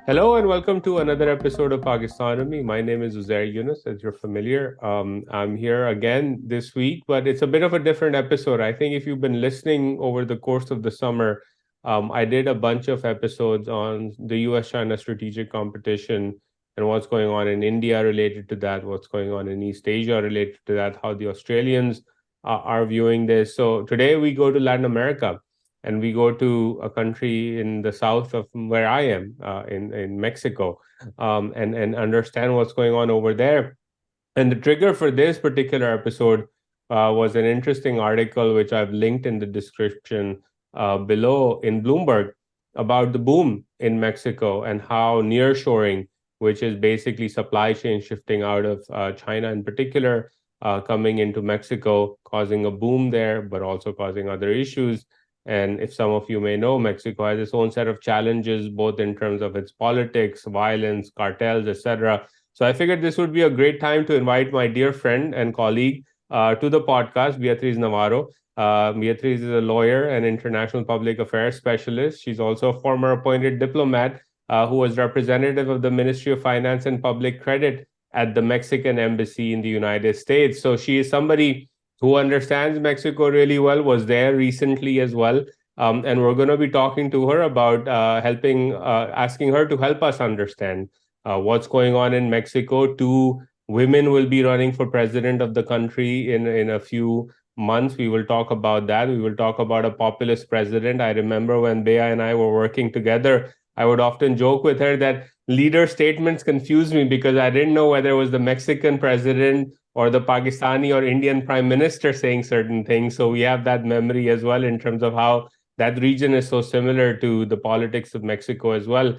Hello and welcome to another episode of Pakistanomy. My name is Uzair, as you're familiar. I'm here again this week, but it's a bit of a different episode. I think if you've been listening over the course of the summer, I did a bunch of episodes on the US-China strategic competition and what's going on in India related to that, what's going on in East Asia related to that, how the Australians are viewing this. So today we go to Latin America and we go to a country in the south of where I am, in Mexico, and understand what's going on over there. And the trigger for this particular episode was an interesting article which I've linked in the description below in Bloomberg about the boom in Mexico and how nearshoring, which is basically supply chain shifting out of China in particular, coming into Mexico, causing a boom there, but also causing other issues. And if some of you may know, Mexico has its own set of challenges, both in terms of its politics, violence, cartels, etc. So I figured this would be a great time to invite my dear friend and colleague to the podcast, Beatriz Navarro. Beatriz is a lawyer and international public affairs specialist. She's also a former appointed diplomat who was representative of the Ministry of Finance and Public Credit at the Mexican Embassy in the United States. So she is somebody who understands Mexico really well, was there recently as well. And we're going to be talking to her about asking her to help us understand what's going on in Mexico. Two women will be running for president of the country in a few months. We will talk about that. We will talk about a populist president. I remember when Bea and I were working together, I would often joke with her that leader statements confused me because I didn't know whether it was the Mexican president or the Pakistani or Indian prime minister saying certain things. So we have that memory as well in terms of how that region is so similar to the politics of Mexico as well.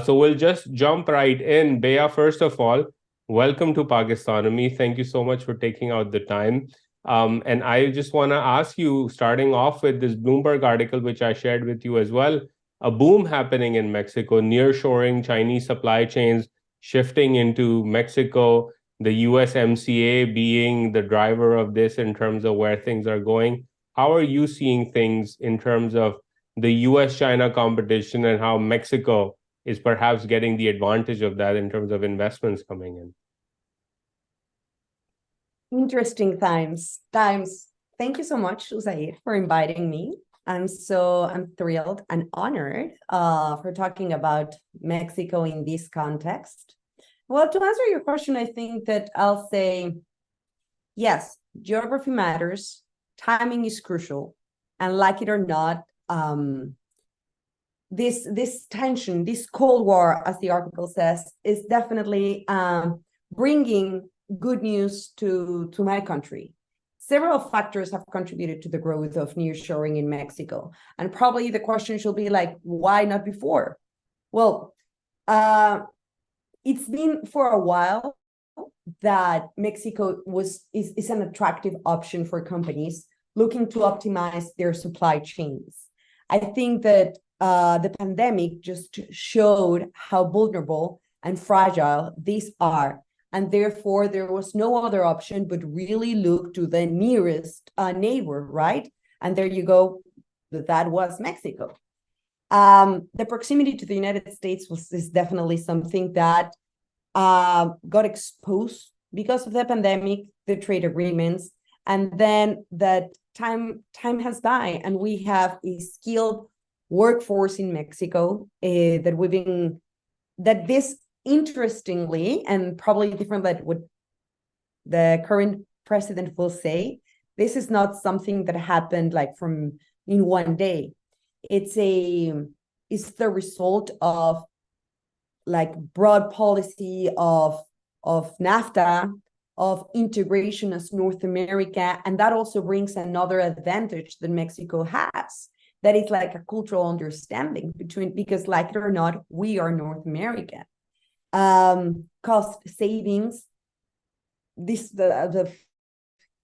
So we'll just jump right in. Bea, first of all, welcome to Pakistanomy. Thank you so much for taking out the time. And I just want to ask you, starting off with this Bloomberg article, which I shared with you as well, a boom happening in Mexico, nearshoring Chinese supply chains shifting into Mexico, the USMCA being the driver of this in terms of where things are going. How are you seeing things in terms of the US-China competition and how Mexico is perhaps getting the advantage of that in terms of investments coming in? Interesting times. Thank you so much, Uzair, for inviting me. I'm thrilled and honored for talking about Mexico in this context. Well, to answer your question, I think that I'll say, yes, geography matters, timing is crucial, and like it or not, this tension, this Cold War, as the article says, is definitely bringing good news to my country. Several factors have contributed to the growth of nearshoring in Mexico. And probably the question should be like, why not before? Well, it's been for a while that Mexico is an attractive option for companies looking to optimize their supply chains. I think that the pandemic just showed how vulnerable and fragile these are. And therefore, there was no other option but really look to the nearest neighbor, right? And there you go, that was Mexico. The proximity to the United States is definitely something that got exposed because of the pandemic, the trade agreements, and then that time has died, and we have a skilled workforce in Mexico that this interestingly, and probably different than what the current president will say, this is not something that happened like from in one day. It's the result of like broad policy of NAFTA, of integration as North America, and that also brings another advantage that Mexico has. That is like a cultural understanding because like it or not, we are North American. Cost savings, the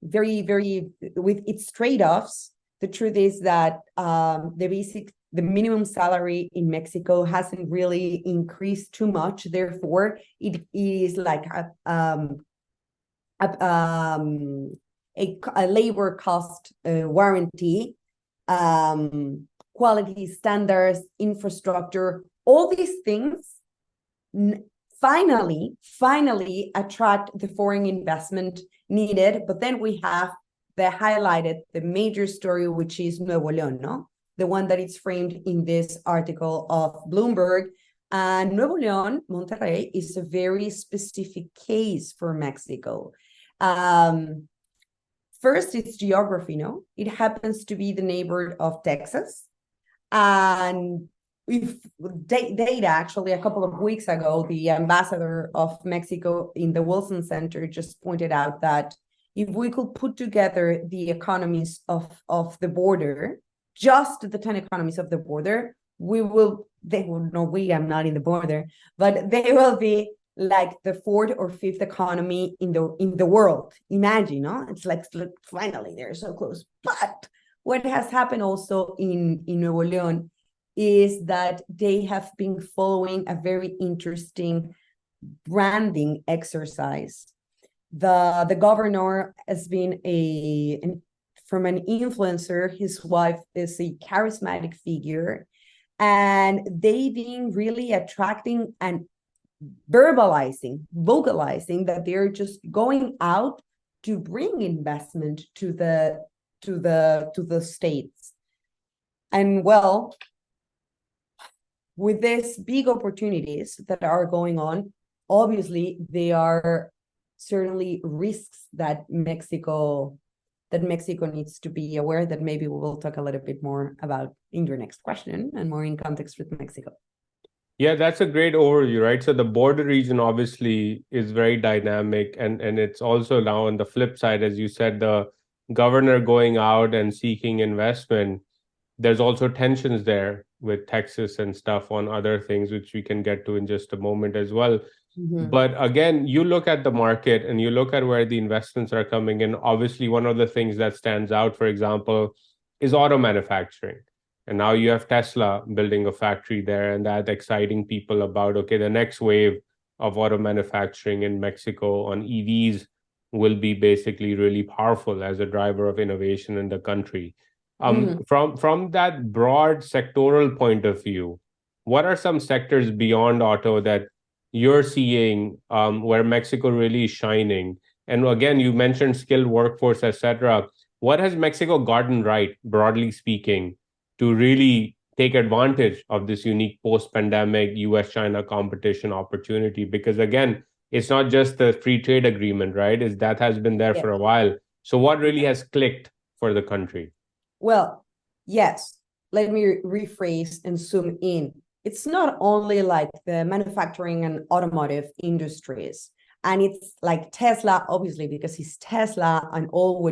very, very, with its trade-offs, the truth is that the minimum salary in Mexico hasn't really increased too much. Therefore, it is like a labor cost warranty, quality standards, infrastructure, all these things finally attract the foreign investment needed. But then we have the major story, which is Nuevo León, no? The one that is framed in this article of Bloomberg. And Nuevo León, Monterrey, is a very specific case for Mexico. First, it's geography, no? It happens to be the neighbor of Texas. And if data, actually, a couple of weeks ago, the ambassador of Mexico in the Wilson Center just pointed out that if we could put together the economies of the border, just the 10 economies of the border, I'm not in the border, but they will be like the fourth or fifth economy in the world. Imagine, no? It's like, finally, they're so close. But what has happened also in Nuevo León is that they have been following a very interesting branding exercise. The governor has been from an influencer. His wife is a charismatic figure, and they've been really attracting and vocalizing that they're just going out to bring investment to the states. And well, with these big opportunities that are going on, obviously they are certainly risks that Mexico needs to be aware, that maybe we will talk a little bit more about in your next question and more in context with Mexico. Yeah, that's a great overview, right? So the border region obviously is very dynamic, and it's also now on the flip side, as you said, the governor going out and seeking investment. There's also tensions there with Texas and stuff on other things, which we can get to in just a moment as well. Mm-hmm. But again, you look at the market and you look at where the investments are coming in. Obviously, one of the things that stands out, for example, is auto manufacturing. And now you have Tesla building a factory there, and that exciting people about, okay, the next wave of auto manufacturing in Mexico on EVs will be basically really powerful as a driver of innovation in the country. From that broad sectoral point of view, what are some sectors beyond auto that you're seeing where Mexico really is shining? And again, you mentioned skilled workforce, etc. What has Mexico gotten right, broadly speaking, to really take advantage of this unique post-pandemic US-China competition opportunity? Because again, it's not just the free trade agreement, right? That has been there for a while. So what really has clicked for the country? Well, yes, let me rephrase and zoom in. It's not only like the manufacturing and automotive industries, and it's like Tesla, obviously, because it's Tesla and all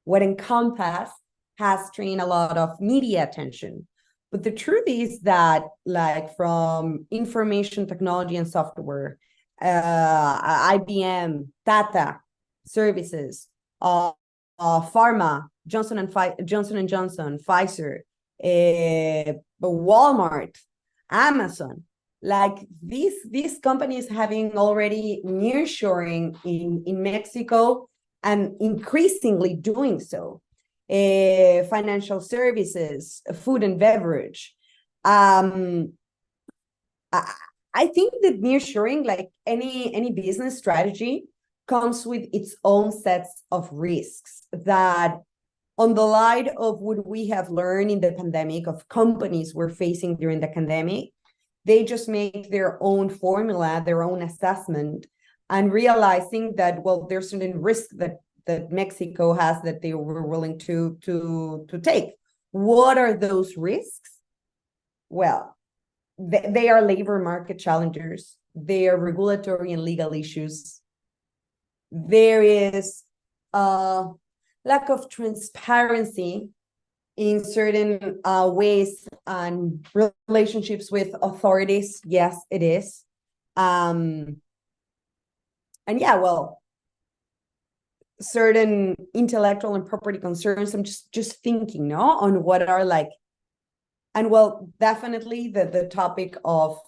what encompass has trained a lot of media attention. But the truth is that, like, from information technology and software, IBM, Tata services, pharma, Johnson and Johnson, Pfizer, Walmart, Amazon, like these companies having already nearshoring in Mexico and increasingly doing so. Financial services, food and beverage. I think that nearshoring, like any business strategy, comes with its own sets of risks that, on the light of what we have learned in the pandemic, of companies we're facing during the pandemic, they just make their own formula, their own assessment, and realizing that, well, there's certain risk that Mexico has that they were willing to take. What are those risks? Well, they are labor market challenges. They are regulatory and legal issues. There is a lack of transparency in certain ways and relationships with authorities. Yes, it is. And yeah, well, certain intellectual and property concerns. I'm just thinking, no, on what are like, and well, definitely the topic of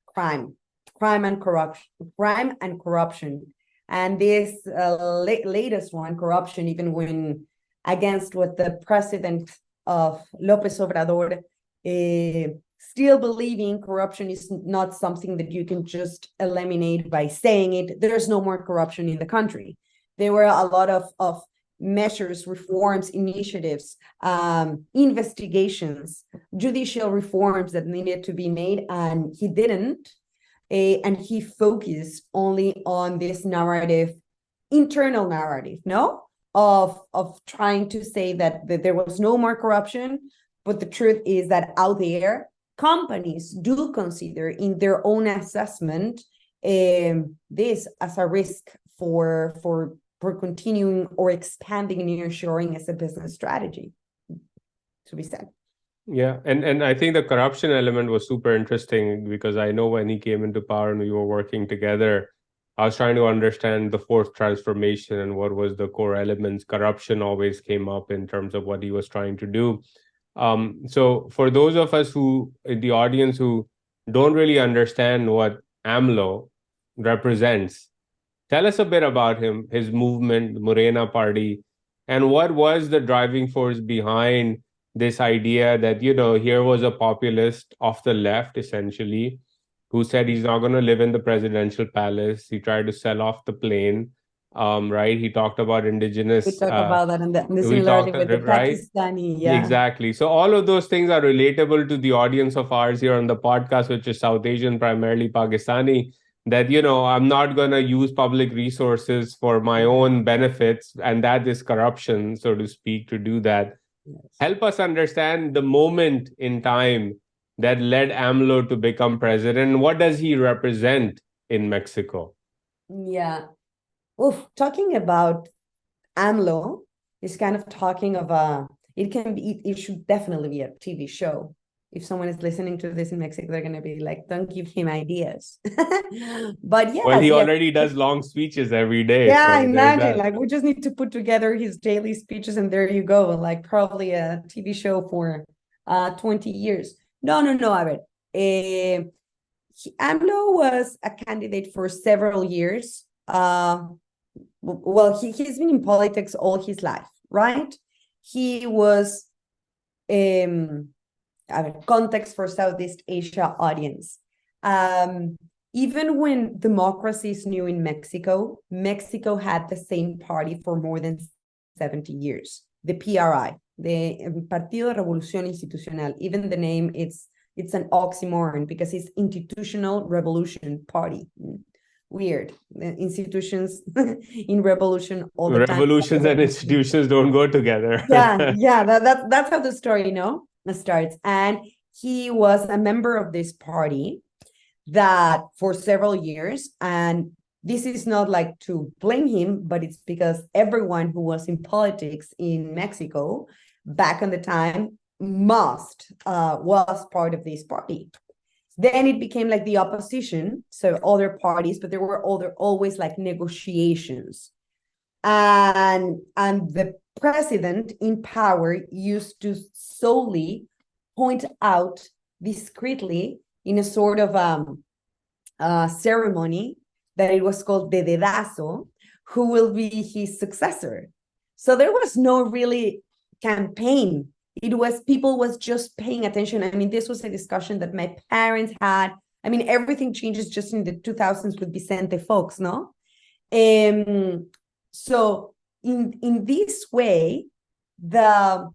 crime and corruption. And this latest one, corruption, even when against what the president of López Obrador still believing corruption is not something that you can just eliminate by saying it. There's no more corruption in the country. There were a lot of measures, reforms, initiatives, investigations, judicial reforms that needed to be made, and he didn't. And he focused only on this narrative, internal narrative, no? Of trying to say that there was no more corruption, but the truth is that out there, companies do consider in their own assessment this as a risk for continuing or expanding nearshoring as a business strategy, to be said. Yeah, and I think the corruption element was super interesting because I know when he came into power and we were working together, I was trying to understand the fourth transformation and what was the core elements. Corruption always came up in terms of what he was trying to do. So for those of us who, in the audience, who don't really understand what AMLO represents, tell us a bit about him, his movement, the Morena Party, and what was the driving force behind this idea that, here was a populist of the left, essentially, who said he's not going to live in the presidential palace. He tried to sell off the plane, right? He talked about indigenous... We talk about that in the similarity with the right? Pakistani, yeah. Exactly. So all of those things are relatable to the audience of ours here on the podcast, which is South Asian, primarily Pakistani, that, I'm not going to use public resources for my own benefits, and that is corruption, so to speak, to do that. Yes. Help us understand the moment in time that led AMLO to become president. What does he represent in Mexico? Yeah. Well, talking about AMLO is kind of talking of it should definitely be a TV show. If someone is listening to this in Mexico, they're going to be like, don't give him ideas. But yeah. Well, he already does long speeches every day. Yeah, so imagine, like, we just need to put together his daily speeches and there you go, like probably a TV show for 20 years. No, a ver. AMLO was a candidate for several years. Well, he's been in politics all his life, right? He was... context for Southeast Asia audience. Even when democracy is new in Mexico, Mexico had the same party for more than 70 years, the PRI, the Partido de Revolución Institucional. Even the name, it's an oxymoron because it's Institutional Revolution Party. Weird. The institutions in revolution all the time. Revolutions and institutions don't go together. Yeah, that's how the story, starts. And he was a member of this party that for several years, and this is not like to blame him, but it's because everyone who was in politics in Mexico back on the time was part of this party. Then it became like the opposition, so other parties, but there were always like negotiations. And the president in power used to solely point out discreetly in a sort of ceremony that it was called de dedazo, who will be his successor. So there was no really campaign. It was people was just paying attention. I mean, this was a discussion that my parents had. I mean, everything changes just in the 2000s with Vicente Fox, no? So in this way, the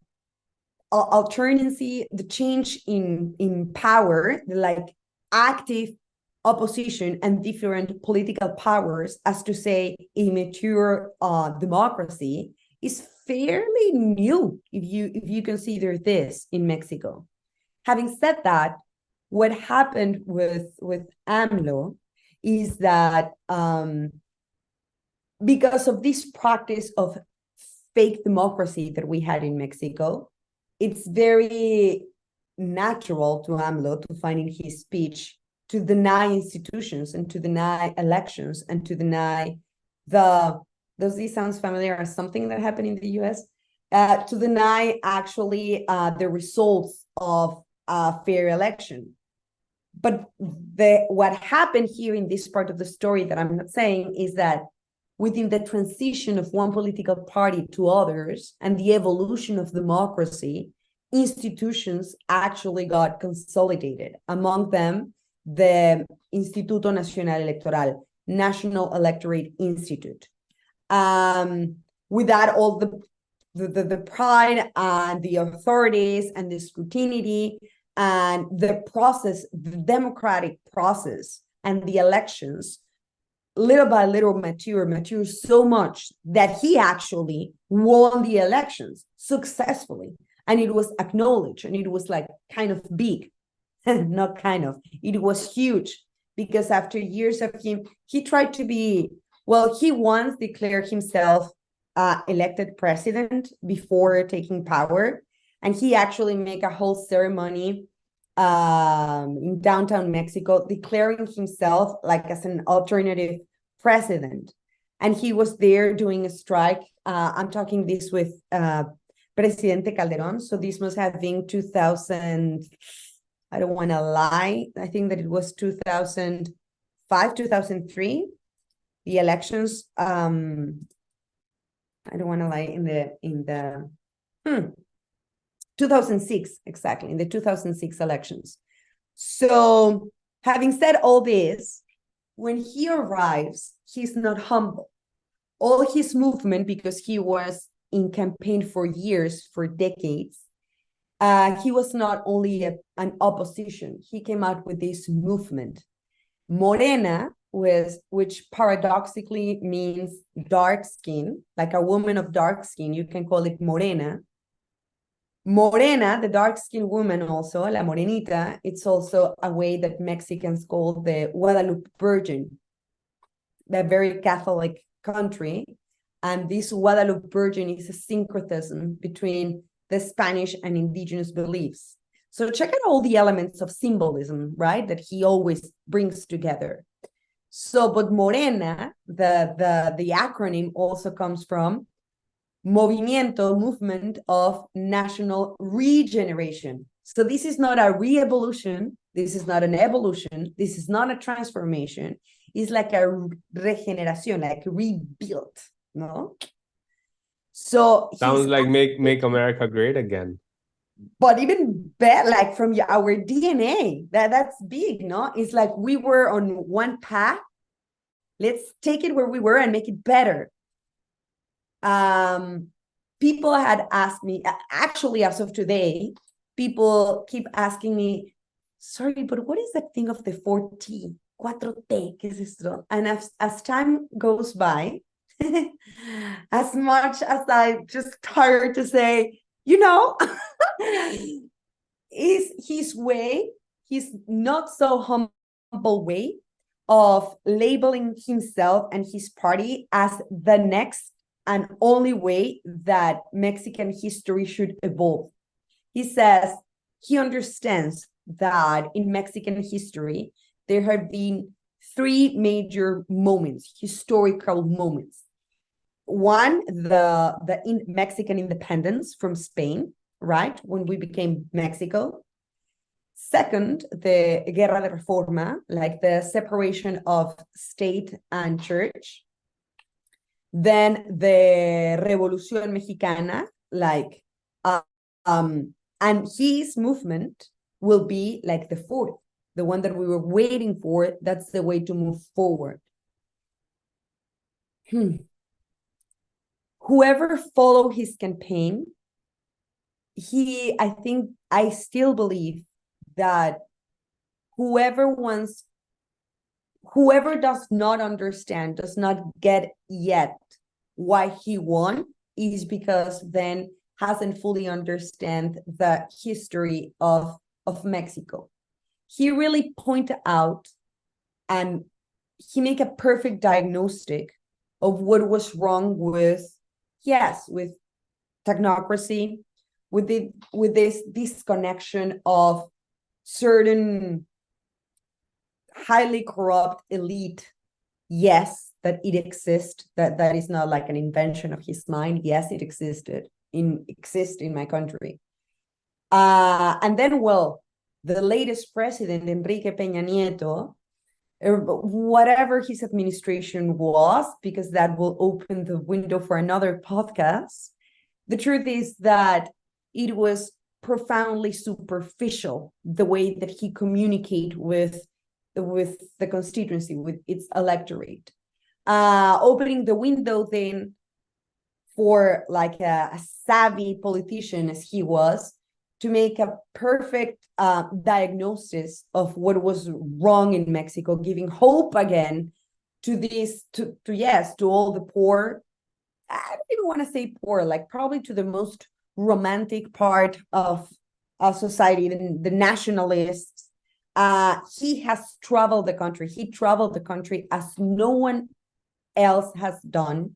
alternancy, the change in power, like active opposition and different political powers, as to say a mature democracy, is fairly new if you consider this in Mexico. Having said that, what happened with AMLO is that because of this practice of fake democracy that we had in Mexico, it's very natural to AMLO to find in his speech to deny institutions and to deny elections and to deny does this sound familiar as something that happened in the US? To deny actually the results of a fair election. But what happened here in this part of the story that I'm not saying is that within the transition of one political party to others and the evolution of democracy institutions actually got consolidated. Among them, the Instituto Nacional Electoral, National Electorate Institute. With that, all the pride and the authorities and the scrutiny and the process, the democratic process and the elections, little by little mature so much that he actually won the elections successfully. And it was acknowledged, and it was like kind of big, not kind of, it was huge, because after years of him, he tried to be, well, he once declared himself elected president before taking power. And he actually made a whole ceremony in downtown Mexico, declaring himself like as an alternative president. And he was there doing a strike. I'm talking this with Presidente Calderón. So this must have been 2000, I don't want to lie. I think that it was 2005, 2003, the elections. I don't want to lie, in the 2006, exactly, in the 2006 elections. So having said all this, when he arrives, he's not humble. All his movement, because he was in campaign for years, for decades, he was not only an opposition, he came out with this movement. Morena, which paradoxically means dark skin, like a woman of dark skin, you can call it morena. Morena, the dark-skinned woman also, la morenita, it's also a way that Mexicans call the Guadalupe Virgin, a very Catholic country. And this Guadalupe Virgin is a syncretism between the Spanish and indigenous beliefs. So check out all the elements of symbolism, right, that he always brings together. So, but Morena, the acronym also comes from Movimiento, movement of national regeneration. So this is not a re-evolution, this is not an evolution, this is not a transformation, it's like a regeneración, like rebuilt, no? So sounds like make America great again. But even better, like from our DNA, that's big, no? It's like we were on one path, let's take it where we were and make it better. People had asked me, actually, as of today, people keep asking me, sorry, but what is that thing of the 4T? 4T, ¿qué es esto? And as time goes by, as much as I just tired to say, is his way, his not so humble way of labeling himself and his party as the next and only way that Mexican history should evolve. He says he understands that in Mexican history, there have been three major moments, historical moments. One, the Mexican independence from Spain, right? When we became Mexico. Second, the Guerra de Reforma, like the separation of state and church. Then the Revolución Mexicana, like, and his movement will be like the fourth, the one that we were waiting for. That's the way to move forward. Whoever followed his campaign, I still believe that whoever does not understand, does not get yet why he won, is because then hasn't fully understand the history of Mexico. He really pointed out and he make a perfect diagnostic of what was wrong with technocracy, with this disconnection of certain highly corrupt elite. Yes, that it exists, that is not like an invention of his mind. Yes, it exists in my country. And then, well, the latest president, Enrique Peña Nieto, whatever his administration was, because that will open the window for another podcast. The truth is that it was profoundly superficial, the way that he communicates with the constituency, with its electorate. Opening the window then for like a savvy politician as he was, to make a perfect diagnosis of what was wrong in Mexico, giving hope again to all the poor. I don't even want to say poor, like probably to the most romantic part of society, the nationalists. He has traveled the country. He traveled the country as no one else has done.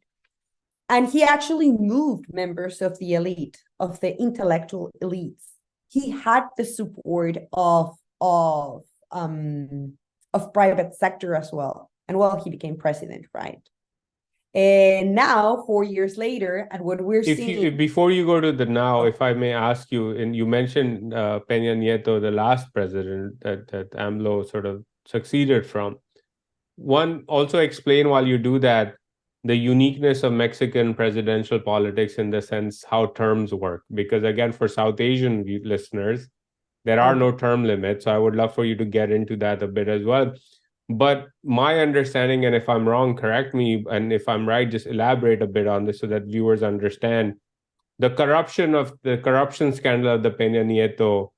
And he actually moved members of the elite, of the intellectual elites. He had the support of private sector as well. And well, he became president, right? And now, 4 years later, and what we're seeing... Before you go to the now, if I may ask you, and you mentioned Peña Nieto, the last president that AMLO sort of succeeded from. One, also explain while you do that, the uniqueness of Mexican presidential politics in the sense how terms work. Because again, for South Asian listeners, there are no term limits. So I would love for you to get into that a bit as well. But my understanding, and if I'm wrong, correct me, and if I'm right, just elaborate a bit on this so that viewers understand. The corruption scandal of the Peña Nieto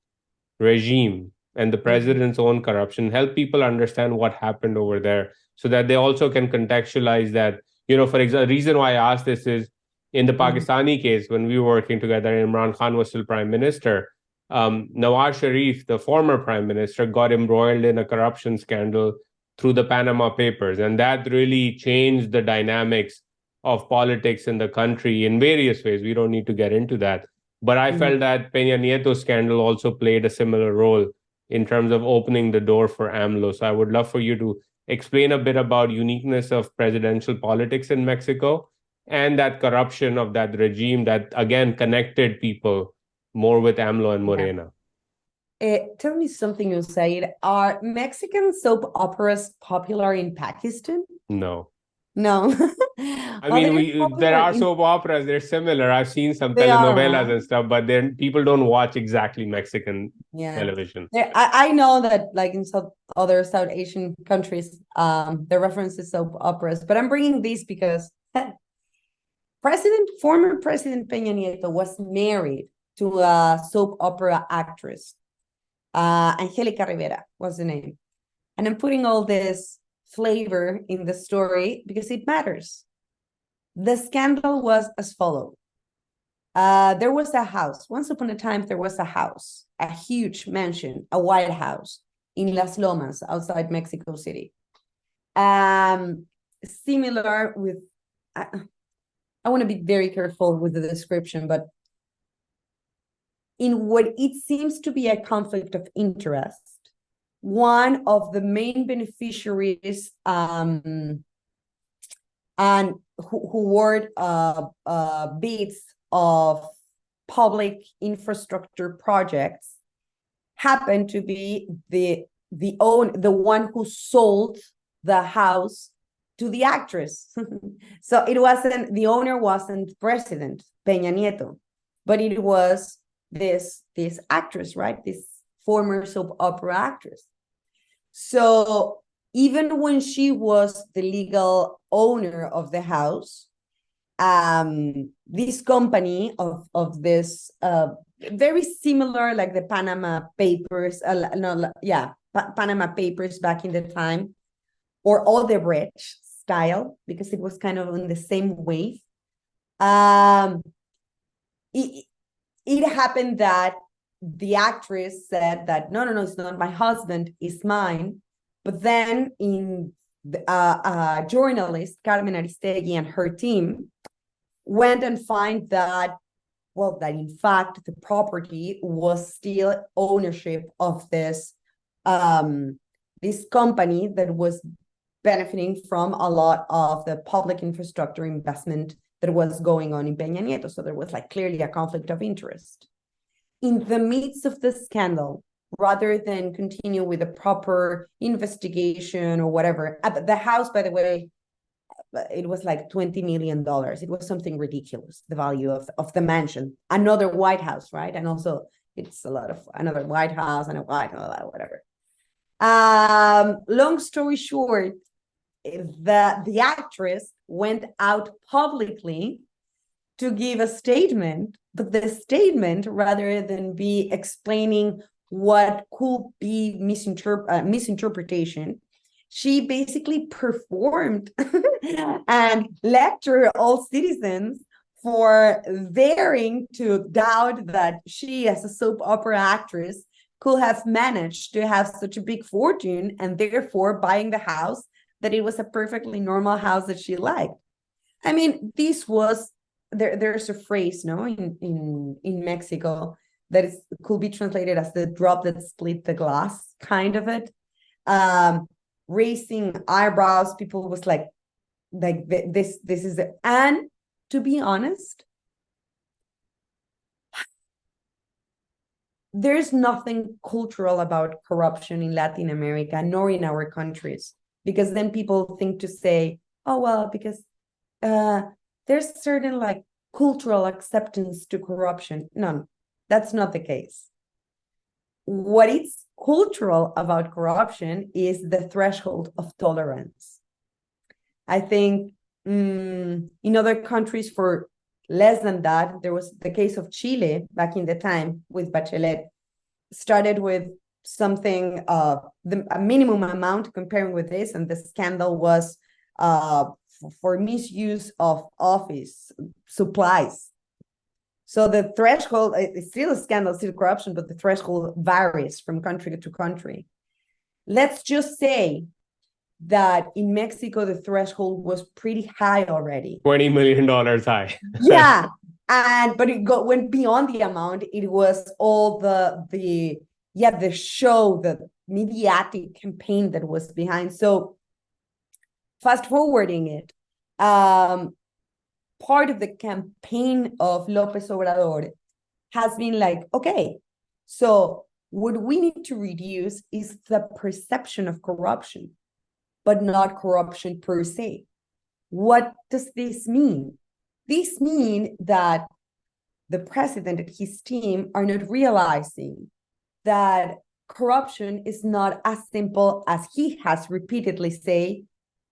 regime and the president's own corruption help people understand what happened over there so that they also can contextualize that. For example, the reason why I asked this is in the Pakistani case, when we were working together, Imran Khan was still prime minister. Nawaz Sharif, the former prime minister, got embroiled in a corruption scandal through the Panama Papers. And that really changed the dynamics of politics in the country in various ways. We don't need to get into that. But I felt that Peña Nieto scandal also played a similar role in terms of opening the door for AMLO. So I would love for you to explain a bit about uniqueness of presidential politics in Mexico and that corruption of that regime that, again, connected people more with AMLO and Morena. Tell me something, Uzair. Are Mexican soap operas popular in Pakistan? No. I mean, there are soap operas. They're similar. I've seen some telenovelas and stuff, but then people don't watch exactly Mexican television. I know that, like in other South Asian countries, the reference to soap operas. But I'm bringing these because former President Peña Nieto was married to a soap opera actress. Angelica Rivera was the name. And I'm putting all this flavor in the story because it matters. The scandal was as follows. There was a house. Once upon a time, there was a house, a huge mansion, a White House in Las Lomas outside Mexico City. Similar with, I want to be very careful with the description, but in what it seems to be a conflict of interest, one of the main beneficiaries and who were bids of public infrastructure projects happened to be the one who sold the house to the actress. So the owner wasn't President Peña Nieto, but it was this actress, right? This former soap opera actress. So even when she was the legal owner of the house, this company of this very similar, like the Panama Papers, Panama Papers back in the time, or Odebrecht style, because it was kind of in the same wave. It happened that the actress said that, no, it's not my husband, it's mine. But then journalist, Carmen Aristegui, and her team went and find that in fact, the property was still ownership of this company that was benefiting from a lot of the public infrastructure investment that was going on in Peña Nieto. So there was clearly a conflict of interest. In the midst of the scandal, rather than continue with a proper investigation or whatever, the house, by the way, it was $20 million. It was something ridiculous, the value of the mansion. Another White House, right? And also It's a lot of another White House and a White House, whatever. Long story short, the actress went out publicly to give a statement, but the statement, rather than be explaining what could be misinterpretation, she basically performed and lectured all citizens for daring to doubt that she, as a soap opera actress, could have managed to have such a big fortune and therefore buying the house, that it was a perfectly normal house that she liked. I mean, this was there's a phrase, no, in Mexico that could be translated as the drop that split the glass, kind of it. Raising eyebrows, people was like this is it. And to be honest, there's nothing cultural about corruption in Latin America, nor in our countries, because then people think to say, oh, well, because there's certain like cultural acceptance to corruption. No, that's not the case. What is cultural about corruption is the threshold of tolerance. I think in other countries for less than that, there was the case of Chile back in the time with Bachelet, started with something, a minimum amount comparing with this, and the scandal was for misuse of office supplies. So the threshold, it's still a scandal, still corruption, but the threshold varies from country to country. Let's just say that in Mexico, the threshold was pretty high already. $20 million high. Yeah. But it went beyond the amount. It was all the show, the mediatic campaign that was behind. So fast forwarding it, part of the campaign of López Obrador has been like, okay, so what we need to reduce is the perception of corruption, but not corruption per se. What does this mean? This means that the president and his team are not realizing that corruption is not as simple as he has repeatedly said.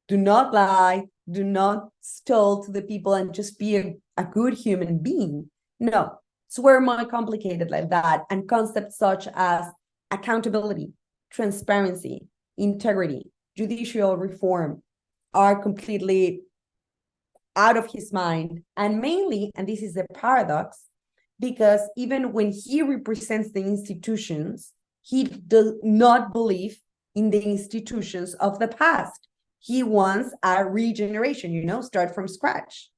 Do not lie, do not steal to the people and just be a good human being. No, it's way more complicated like that. And concepts such as accountability, transparency, integrity, judicial reform are completely out of his mind. And mainly, and this is a paradox, because even when he represents the institutions, he does not believe in the institutions of the past. He wants a regeneration, start from scratch.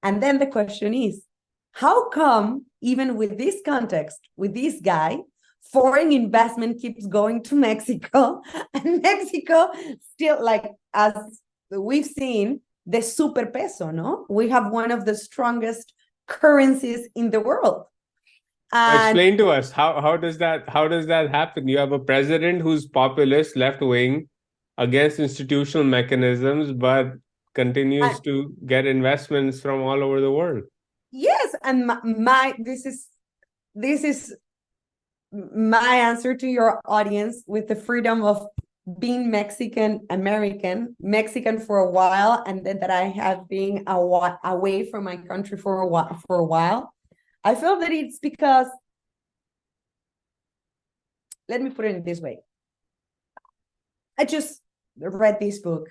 And then the question is, how come, even with this context, with this guy, foreign investment keeps going to Mexico, and Mexico still, like, as we've seen, the super peso, no? We have one of the strongest currencies in the world. Explain to us, how does that happen? You have a president who's populist, left-wing, against institutional mechanisms, but continues to get investments from all over the world. Yes, and this is my answer to your audience, with the freedom of being Mexican for a while, and then that I have been away from my country for a while. I feel that it's because, let me put it in this way. I just read this book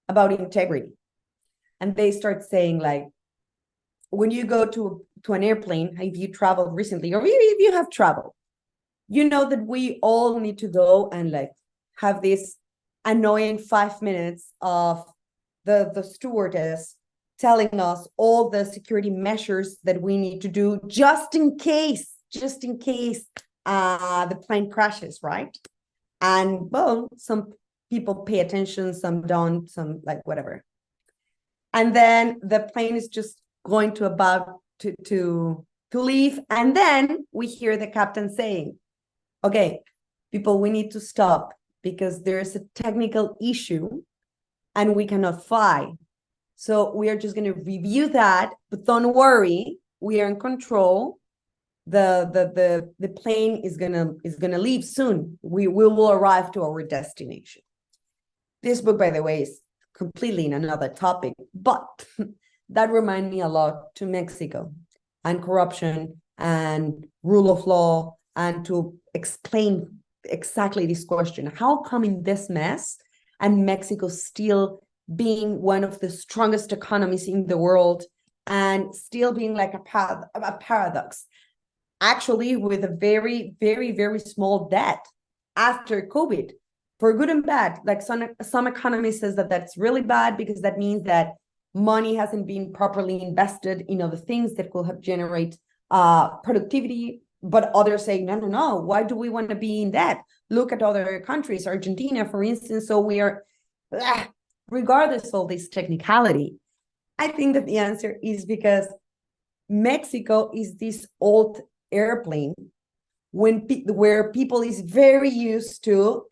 about integrity, and they start saying, like, when you go to an airplane, if you traveled recently, or if you have traveled, you know that we all need to go and like have this annoying 5 minutes of the stewardess telling us all the security measures that we need to do just in case the plane crashes, right? And well, some people pay attention, some don't, some like whatever. And then the plane is just going to about to leave, and then we hear the captain saying, okay, people, we need to stop because there's a technical issue and we cannot fly. So we are just going to review that, but don't worry, we are in control. the plane is gonna leave soon. We will arrive to our destination. This book, by the way, is completely in another topic, but that reminds me a lot to Mexico and corruption and rule of law, and to explain exactly this question: how come in this mess and Mexico still being one of the strongest economies in the world and still being like a paradox, actually with a very, very, very small debt after COVID, for good and bad. Like some economists says that that's really bad because that means that money hasn't been properly invested in other things that could have generate productivity. But others say, no, why do we want to be in debt? Look at other countries, Argentina, for instance. So we are, regardless of this technicality, I think that the answer is because Mexico is this old airplane where people is very used to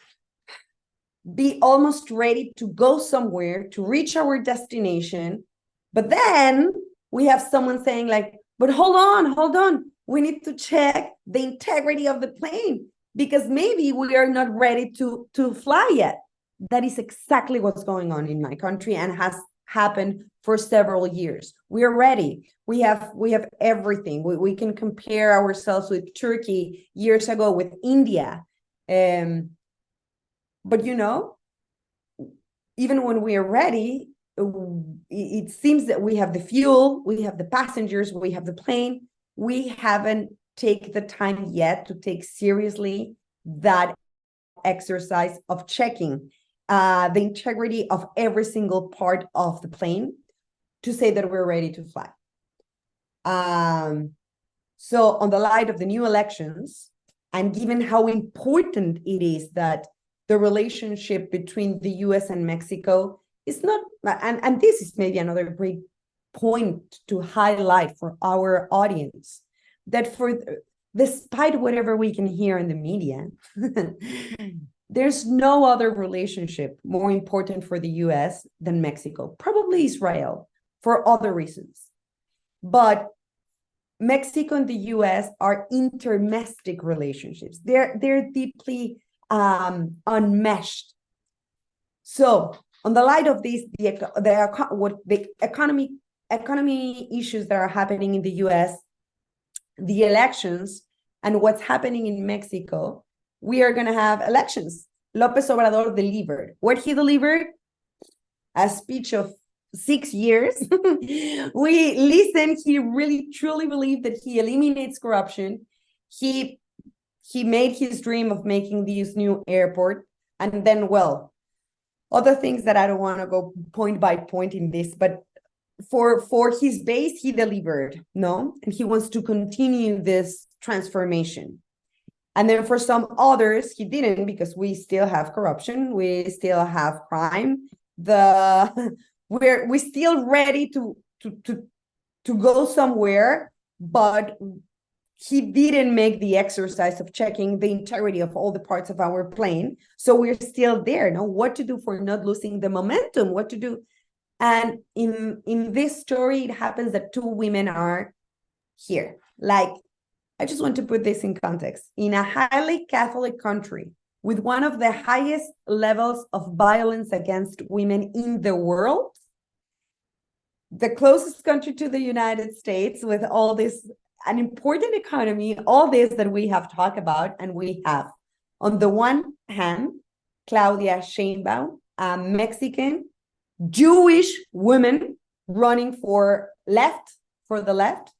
be almost ready to go somewhere to reach our destination. But then we have someone saying like, but hold on, we need to check the integrity of the plane because maybe we are not ready to fly yet. That is exactly what's going on in my country and has happened for several years. We are ready. We have everything. We can compare ourselves with Turkey years ago, with India. But even when we are ready, it seems that we have the fuel, we have the passengers, we have the plane. We haven't taken the time yet to take seriously that exercise of checking the integrity of every single part of the plane to say that we're ready to fly. So on the light of the new elections, and given how important it is that the relationship between the US and Mexico is not, and this is maybe another great point to highlight for our audience, that despite whatever we can hear in the media, there's no other relationship more important for the US than Mexico, probably Israel, for other reasons. But Mexico and the US are intermestic relationships. They're deeply unmeshed. So on the light of this, the economy issues that are happening in the US, the elections, and what's happening in Mexico, we are going to have elections. López Obrador delivered. What he delivered? A speech of 6 years. We listened. He really, truly believed that he eliminates corruption. He made his dream of making this new airport. And then, well, other things that I don't want to go point by point in this, but for his base, he delivered, no? And he wants to continue this transformation. And then for some others, he didn't, because we still have corruption, we still have crime. We're still ready to go somewhere, but he didn't make the exercise of checking the integrity of all the parts of our plane. So we're still there. Now, what to do for not losing the momentum? What to do? And in this story, it happens that two women are here. Like, I just want to put this in context. In a highly Catholic country with one of the highest levels of violence against women in the world, the closest country to the United States, with all this, an important economy, all this that we have talked about, and we have, on the one hand, Claudia Sheinbaum, a Mexican Jewish woman running for the left,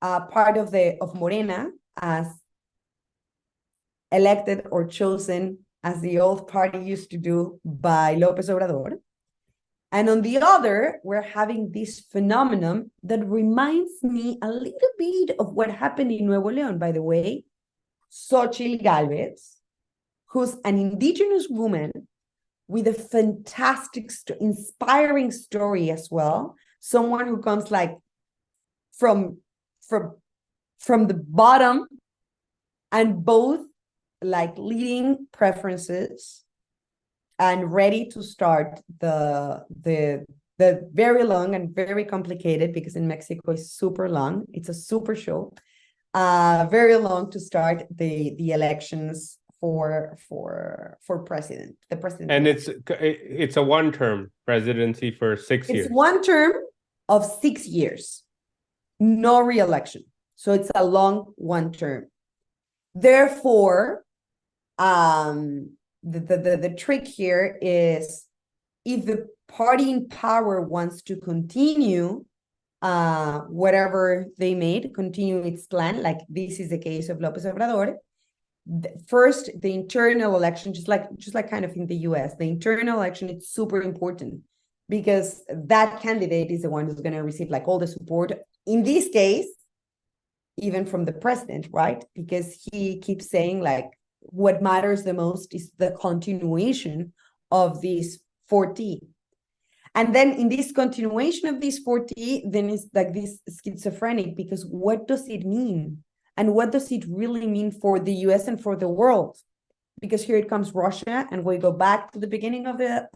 part of Morena, as elected or chosen, as the old party used to do, by López Obrador. And on the other, we're having this phenomenon that reminds me a little bit of what happened in Nuevo León, by the way. Xochitl Gálvez, who's an indigenous woman with a fantastic, inspiring story as well. Someone who comes like from the bottom, and both like leading preferences and ready to start the very long and very complicated, because in Mexico it's super long. It's a super show. very long to start the elections for president, the president. And it's a one-term presidency for 6 years. It's one term of 6 years, no re-election. So it's a long one term. Therefore, the trick here is if the party in power wants to continue whatever they made, continue its plan, like this is the case of López Obrador, first, the internal election, just like kind of in the US, the internal election is super important because that candidate is the one who's going to receive like all the support, in this case, even from the president, right? Because he keeps saying like, what matters the most is the continuation of these 40. And then in this continuation of these 40, then it's like this schizophrenic, because what does it mean? And what does it really mean for the US and for the world? Because here it comes Russia, and we go back to the beginning of the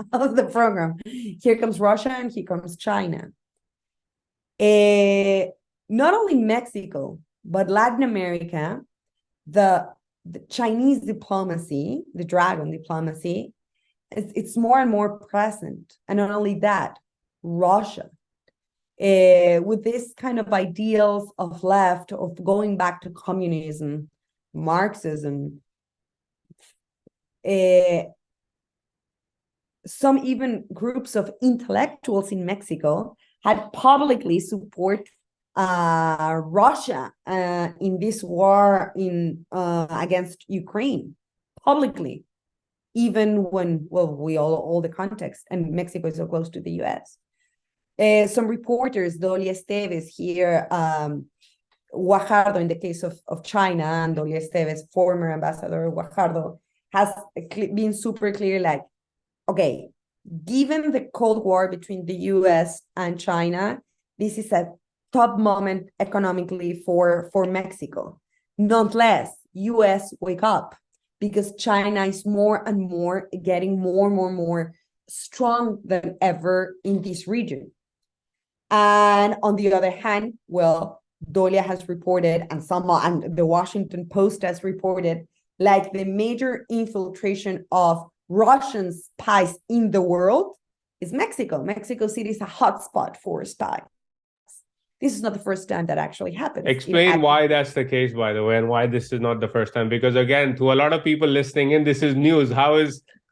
program. Here comes Russia and here comes China. Not only Mexico, but Latin America, the Chinese diplomacy, the dragon diplomacy, it's more and more present. And not only that, Russia, with this kind of ideals of left, of going back to communism, Marxism, some even groups of intellectuals in Mexico had publicly support Russia in this war against Ukraine, publicly, even when, well, we all the context, and Mexico is so close to the US. Some reporters, Dolia Esteves here, Guajardo in the case of China, and Dolia Esteves, former ambassador Guajardo, has been super clear, like, okay, given the Cold War between the US and China, this is a top moment economically for Mexico. Nonetheless, US, wake up, because China is more and more getting more strong than ever in this region. And on the other hand, well, Dolia has reported, and the Washington Post has reported, like the major infiltration of Russian spies in the world is Mexico. Mexico City is a hotspot for spies. This is not the first time that actually happens. Explain why that's the case, by the way, and why this is not the first time. Because again, to a lot of people listening in, this is news.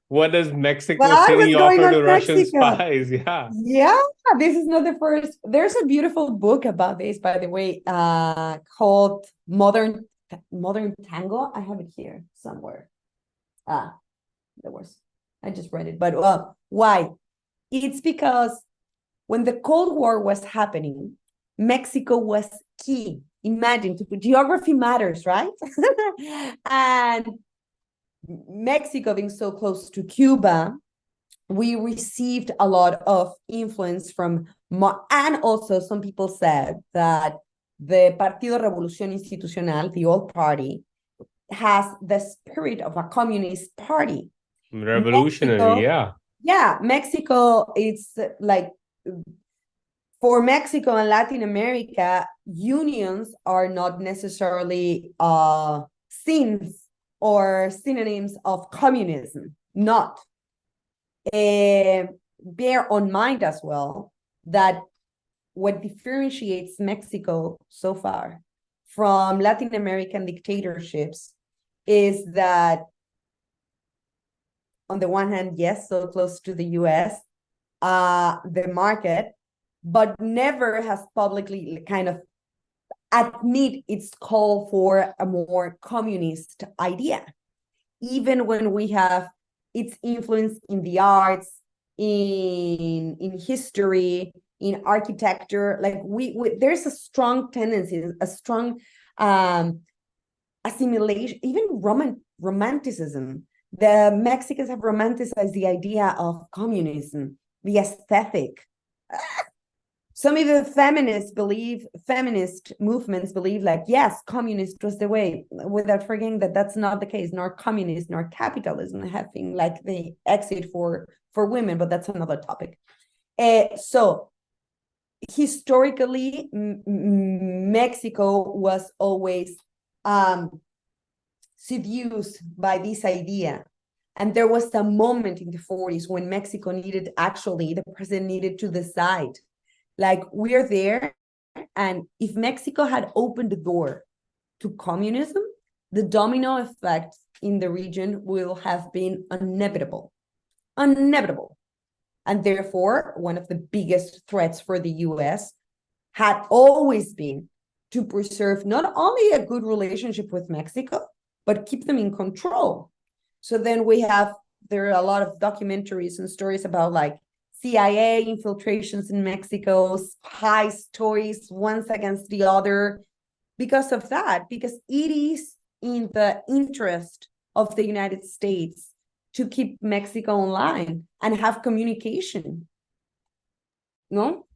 What does Mexico City offer to Russian spies? Yeah, this is not the first. There's a beautiful book about this, by the way, called Modern Tango. I have it here somewhere. I just read it. But why? It's because when the Cold War was happening, Mexico was key. Imagine, geography matters, right? And Mexico being so close to Cuba, we received a lot of influence from, and also some people said that the Partido Revolución Institucional, the old party, has the spirit of a communist party. Revolutionary, Mexico, yeah, Mexico, it's like, for Mexico and Latin America, unions are not necessarily sins or synonyms of communism. Not. Bear on mind as well that what differentiates Mexico so far from Latin American dictatorships is that, on the one hand, yes, so close to the US, the market, but never has publicly kind of admit its call for a more communist idea, even when we have its influence in the arts, in history, in architecture. Like we there's a strong tendency, a strong assimilation, even romanticism. The Mexicans have romanticized the idea of communism, the aesthetic. Some even feminist movements believe, like, yes, communist was the way, without forgetting that that's not the case, nor communism nor capitalism having like the exit for women, but that's another topic. So historically, Mexico was always seduced by this idea. And there was a moment in the 40s when Mexico needed, actually, the president needed to decide, like, we're there. And if Mexico had opened the door to communism, the domino effect in the region will have been inevitable. And therefore, one of the biggest threats for the US had always been to preserve not only a good relationship with Mexico, but keep them in control. So then there are a lot of documentaries and stories about like CIA infiltrations in Mexico, spy stories, ones against the other, because of that, because it is in the interest of the United States to keep Mexico online and have communication. No?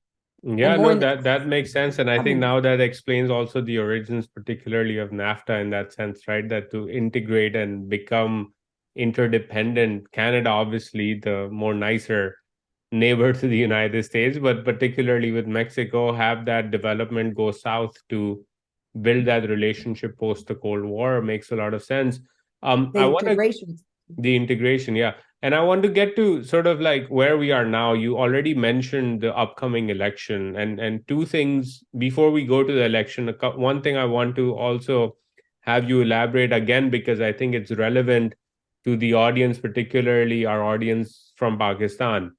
Yeah, no, that makes sense. And I think now that explains also the origins, particularly of NAFTA in that sense, right? That to integrate and become interdependent, Canada, obviously, the more nicer neighbor to the United States, but particularly with Mexico, have that development go south to build that relationship post the Cold War makes a lot of sense. The integration, yeah. And I want to get to sort of like where we are now. You already mentioned the upcoming election, and two things before we go to the election. One thing I want to also have you elaborate again, because I think it's relevant to the audience, particularly our audience from Pakistan.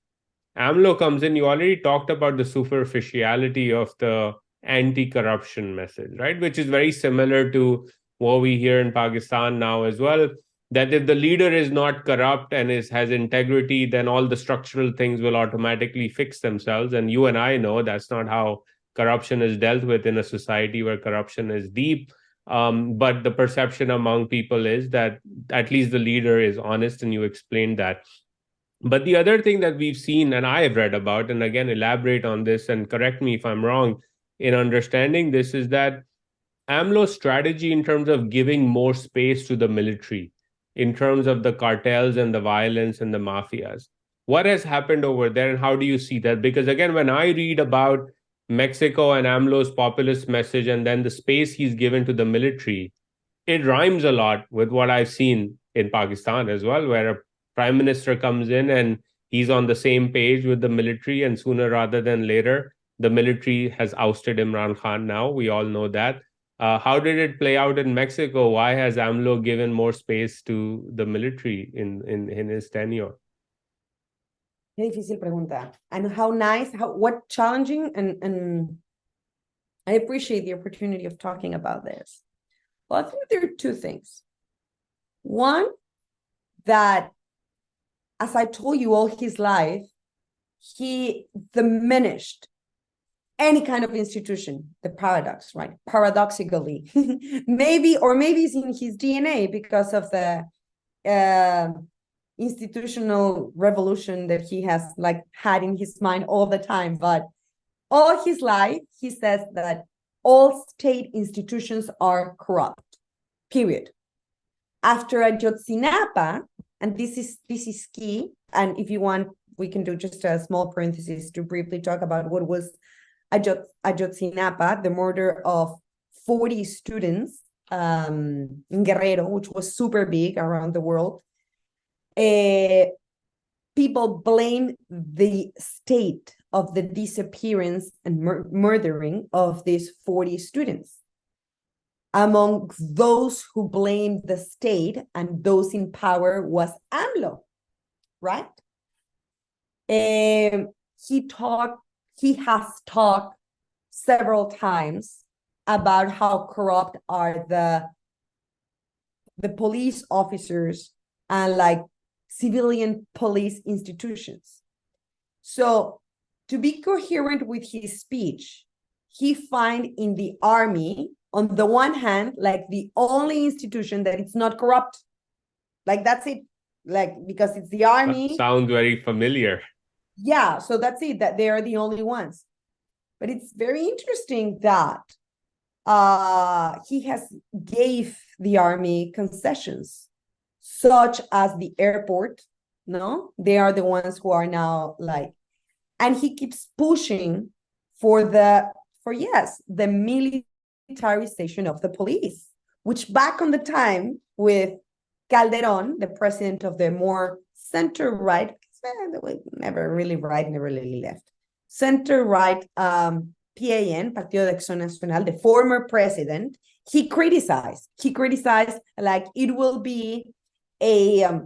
AMLO comes in, you already talked about the superficiality of the anti-corruption message, right? Which is very similar to what we hear in Pakistan now as well, that if the leader is not corrupt and has integrity, then all the structural things will automatically fix themselves. And you and I know that's not how corruption is dealt with in a society where corruption is deep. But the perception among people is that at least the leader is honest, and you explained that. But the other thing that we've seen, and I have read about, and again, elaborate on this and correct me if I'm wrong in understanding this, is that AMLO's strategy in terms of giving more space to the military, in terms of the cartels and the violence and the mafias. What has happened over there, and how do you see that? Because again, when I read about Mexico and AMLO's populist message and then the space he's given to the military, it rhymes a lot with what I've seen in Pakistan as well, where a prime minister comes in and he's on the same page with the military, and sooner rather than later, the military has ousted Imran Khan now. We all know that. How did it play out in Mexico? Why has AMLO given more space to the military in his tenure? Qué difícil pregunta. And what challenging, and I appreciate the opportunity of talking about this. Well, I think there are two things. One, that, as I told you all his life, he diminished any kind of institution, the paradox, right? Paradoxically, maybe it's in his DNA because of the institutional revolution that he has like had in his mind all the time. But all his life, he says that all state institutions are corrupt, period. After Ayotzinapa, and this is key, and if you want, we can do just a small parenthesis to briefly talk about what was Ayotzinapa, the murder of 40 students in Guerrero, which was super big around the world. People blame the state of the disappearance and murdering of these 40 students. Among those who blamed the state and those in power was AMLO, right? He has talked several times about how corrupt are the police officers and like civilian police institutions. So to be coherent with his speech, he find in the army, on the one hand, like the only institution that it's not corrupt. Like that's it. Like, because it's the army. That sounds very familiar. Yeah, so that's it, that they are the only ones. But it's very interesting that he has gave the army concessions, such as the airport. No, they are the ones who are now like, and he keeps pushing for the militarization of the police, which back on the time with Calderon, the president of the more center-right, never really right, never really left, center-right PAN, Partido de Acción Nacional, the former president, he criticized like it will be a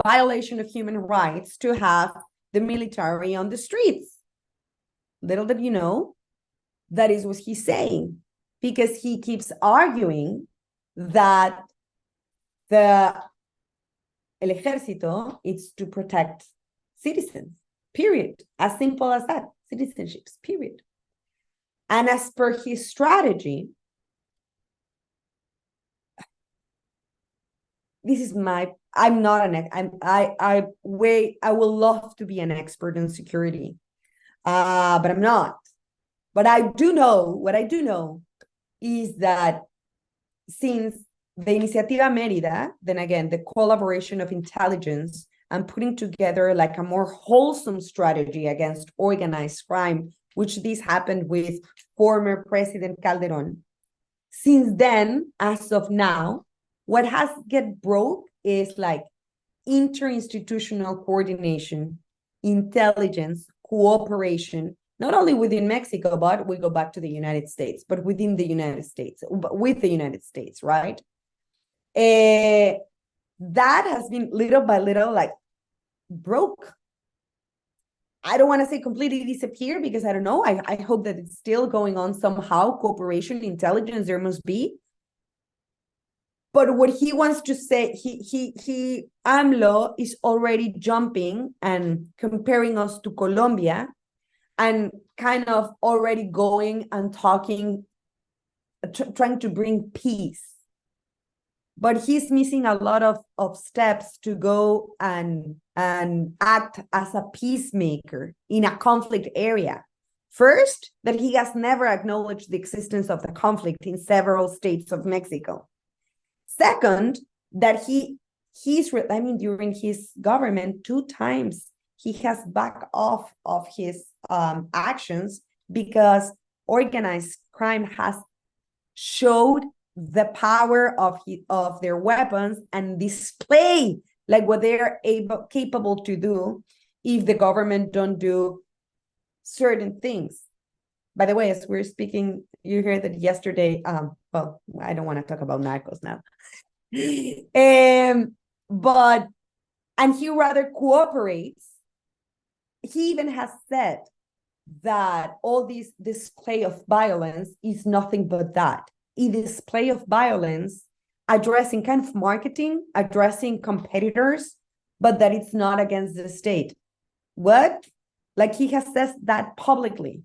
violation of human rights to have the military on the streets. Little did you know, that is what he's saying, because he keeps arguing that el ejército is to protect citizens, period. As simple as that, citizenships, period. And as per his strategy, this is I'm not an I will love to be an expert in security, but I'm not. But what I do know is that since the Iniciativa Mérida, then again, the collaboration of intelligence and putting together like a more wholesome strategy against organized crime, which this happened with former President Calderon. Since then, as of now, what has get broke is like interinstitutional coordination, intelligence, cooperation, not only within Mexico, but we go back to the United States, but within the United States, with the United States, right? That has been little by little like broke. I don't want to say completely disappear because I don't know. I hope that it's still going on somehow. Cooperation, intelligence, there must be. But what he wants to say, AMLO is already jumping and comparing us to Colombia and kind of already going and talking, trying to bring peace. But he's missing a lot of steps to go and act as a peacemaker in a conflict area. First, that he has never acknowledged the existence of the conflict in several states of Mexico. Second, that during his government, 2 times he has backed off of his actions because organized crime has showed the power of their weapons and display like what they're capable to do if the government don't do certain things. By the way, as we're speaking, you heard that yesterday, well, I don't want to talk about narcos now. And he rather cooperates. He even has said that all this display of violence is nothing but that. A display of violence addressing kind of marketing, addressing competitors, but that it's not against the state. What? Like he has said that publicly,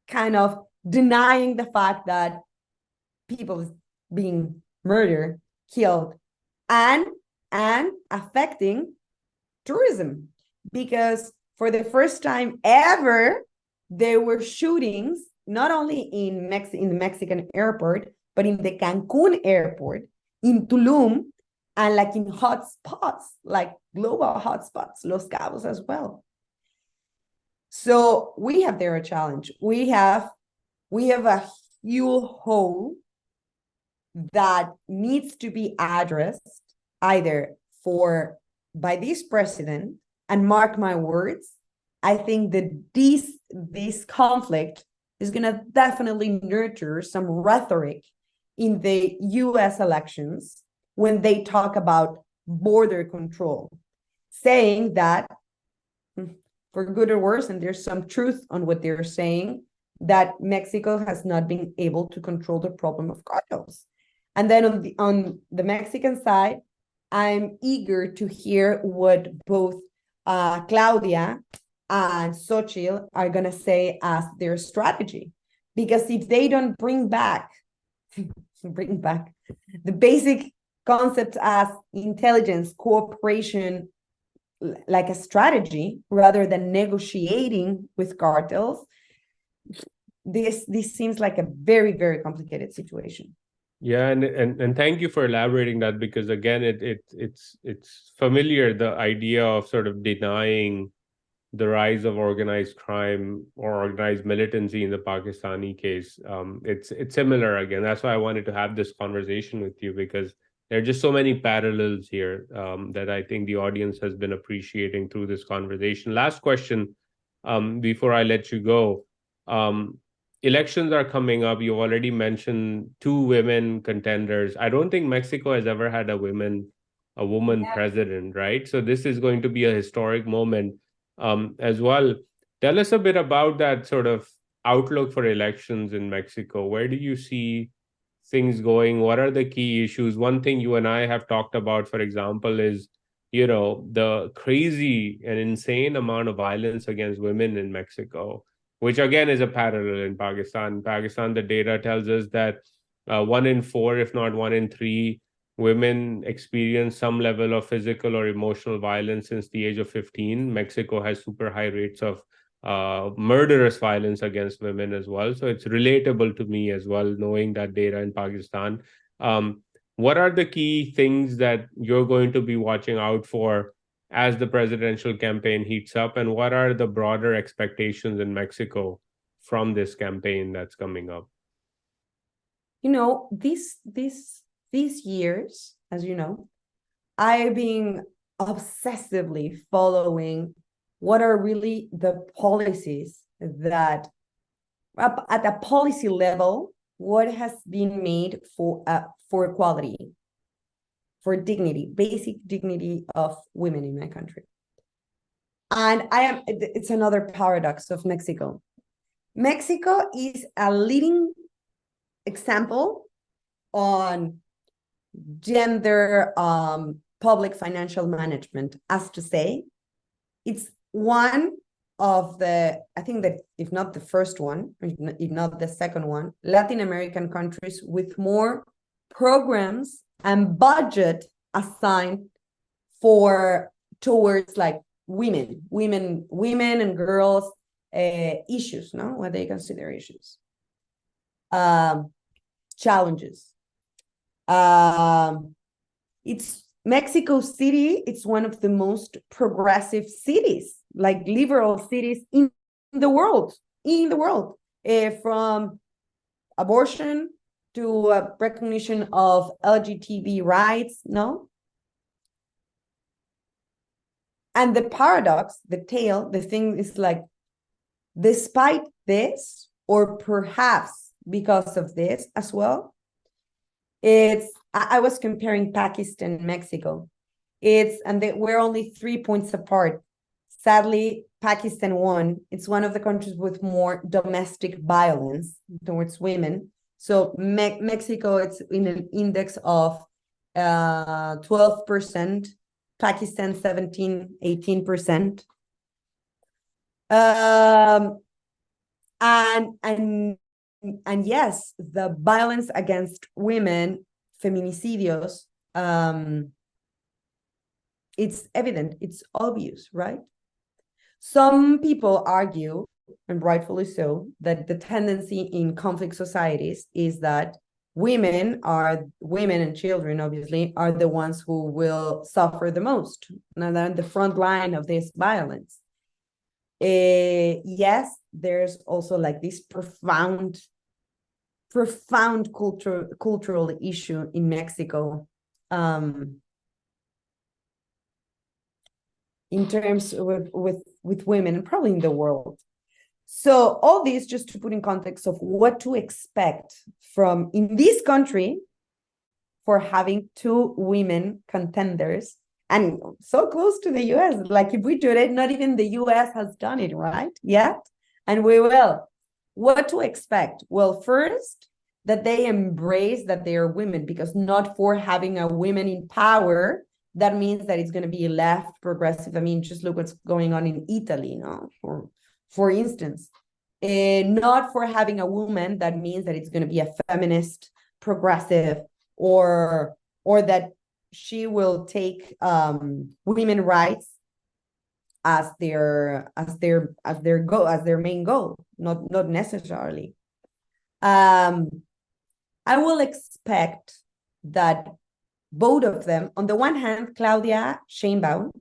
kind of denying the fact that people being murdered, killed, and affecting tourism. Because for the first time ever, there were shootings, not only in the Mexican airport, but in the Cancun airport, in Tulum, and like in hot spots, like global hot spots, Los Cabos as well. So we have there a challenge. We have a huge hole that needs to be addressed either by this president, and mark my words, I think that this conflict is going to definitely nurture some rhetoric in the US elections when they talk about border control, saying that, for good or worse, and there's some truth on what they're saying, that Mexico has not been able to control the problem of cartels. And then on the Mexican side, I'm eager to hear what both Claudia and Xochitl are going to say as their strategy. Because if they don't bring back the basic concepts as intelligence, cooperation, like a strategy, rather than negotiating with cartels, this seems like a very, very complicated situation. Yeah, and thank you for elaborating that, because again, it's familiar, the idea of sort of denying the rise of organized crime or organized militancy in the Pakistani case. It's similar again. That's why I wanted to have this conversation with you, because there are just so many parallels here that I think the audience has been appreciating through this conversation. Last question, before I let you go. Um, Elections are coming up. You've already mentioned two women contenders. I don't think Mexico has ever had a woman president, right? So this is going to be a historic moment as well. Tell us a bit about that sort of outlook for elections in Mexico. Where do you see things going? What are the key issues? One thing you and I have talked about, for example, is the crazy and insane amount of violence against women in Mexico, which again is a parallel in Pakistan. Pakistan, the data tells us that 1 in 4, if not 1 in 3, women experience some level of physical or emotional violence since the age of 15. Mexico has super high rates of murderous violence against women as well. So it's relatable to me as well, knowing that data in Pakistan. What are the key things that you're going to be watching out for as the presidential campaign heats up? And what are the broader expectations in Mexico from this campaign that's coming up? These years, as you know, I've been obsessively following what are really the policies that, at a policy level, what has been made for equality, for dignity, basic dignity of women in my country. And it's another paradox of Mexico. Mexico is a leading example on gender public financial management, as to say, it's one of the, I think that if not the first one, if not the second one, Latin American countries with more programs and budget assigned towards like women and girls issues, no, what they consider issues, challenges. It's Mexico City. It's one of the most progressive cities, like liberal cities in the world, from abortion to recognition of LGBT rights, no? And the paradox, the thing is like, despite this, or perhaps because of this as well, I was comparing Pakistan and Mexico. We're only 3 points apart. Sadly, Pakistan won. It's one of the countries with more domestic violence towards women. So Mexico, it's in an index of 12%, Pakistan 17, 18%. And yes, the violence against women, feminicidios, it's evident, it's obvious, right? Some people argue, and rightfully so, that the tendency in conflict societies is that women and children, obviously, are the ones who will suffer the most, and they're in the front line of this violence. Yes, there's also like this profound cultural issue in Mexico, in terms with women, and probably in the world. So all this just to put in context of what to expect from in this country for having two women contenders, and so close to the US. Like, if we do it, not even the US has done it, right? Yet. And we will. What to expect? Well, first, that they embrace that they are women, because not for having a woman in power, that means that it's going to be left progressive. I mean, just look what's going on in Italy, no? For instance. Not for having a woman, that means that it's going to be a feminist, progressive, or that she will take women rights as their main goal, not necessarily. I will expect that both of them, on the one hand, Claudia Sheinbaum,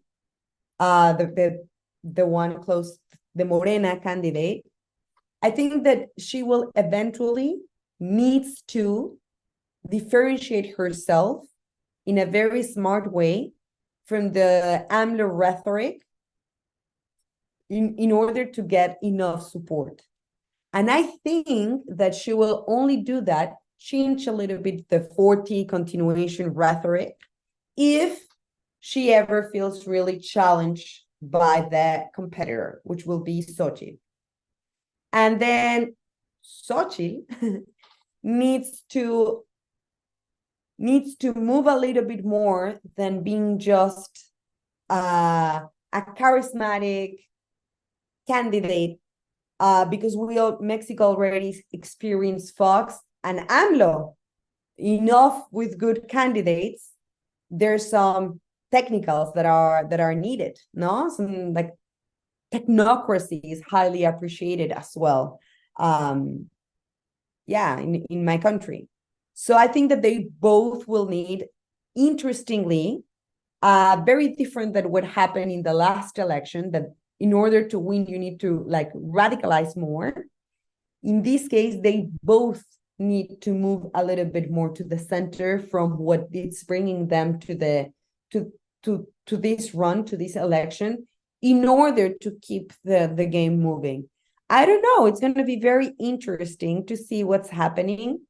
the the one close, the Morena candidate, I think that she will eventually needs to differentiate herself in a very smart way from the AMLO rhetoric in order to get enough support. And I think that she will only do that, change a little bit the 40 continuation rhetoric, if she ever feels really challenged by that competitor, which will be Xochitl. And then Xochitl needs to move a little bit more than being just a charismatic candidate, because Mexico already experienced Fox and AMLO. Enough with good candidates. There's some technicals that are needed, no? Some like technocracy is highly appreciated as well. Yeah, in my country. So I think that they both will need, interestingly, very different than what happened in the last election, that in order to win, you need to like radicalize more. In this case, they both need to move a little bit more to the center from what it's bringing them to this run, to this election, in order to keep the game moving. I don't know. It's going to be very interesting to see what's happening.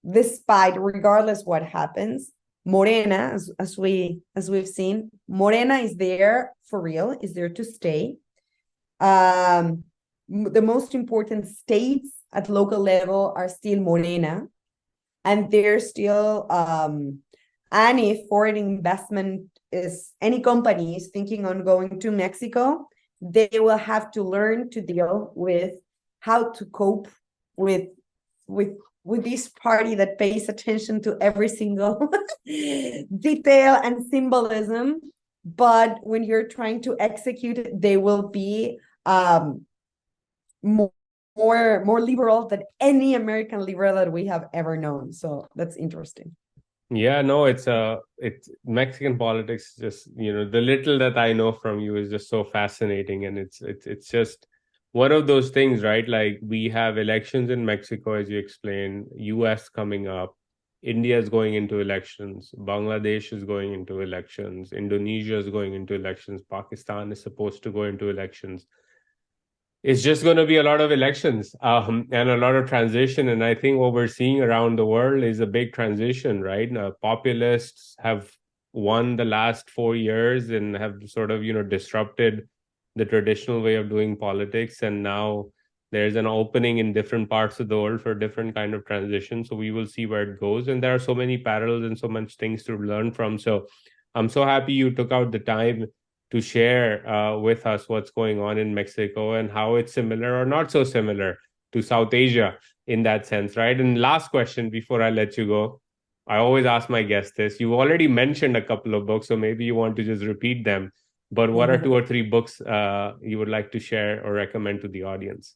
Despite, regardless what happens, Morena, as we've seen, Morena is there for real, is there to stay. The most important states at local level are still Morena, and they're still, and if foreign investment is, any company is thinking on going to Mexico, they will have to learn to deal with how to cope with this party that pays attention to every single detail and symbolism. But when you're trying to execute it, they will be more liberal than any American liberal that we have ever known. So that's interesting. Yeah, no, it's Mexican politics. Just, the little that I know from you is just so fascinating, and it's just one of those things, right? Like, we have elections in Mexico, as you explained, US coming up, India is going into elections, Bangladesh is going into elections, Indonesia is going into elections, Pakistan is supposed to go into elections. It's just going to be a lot of elections, and a lot of transition. And I think what we're seeing around the world is a big transition, right? Populists have won the last 4 years and have sort of, disrupted the traditional way of doing politics. And now there's an opening in different parts of the world for different kind of transition. So we will see where it goes. And there are so many parallels and so much things to learn from. So I'm so happy you took out the time to share with us what's going on in Mexico and how it's similar or not so similar to South Asia in that sense, right? And last question before I let you go, I always ask my guests this. You've already mentioned a couple of books, so maybe you want to just repeat them. But what are 2 or 3 books you would like to share or recommend to the audience?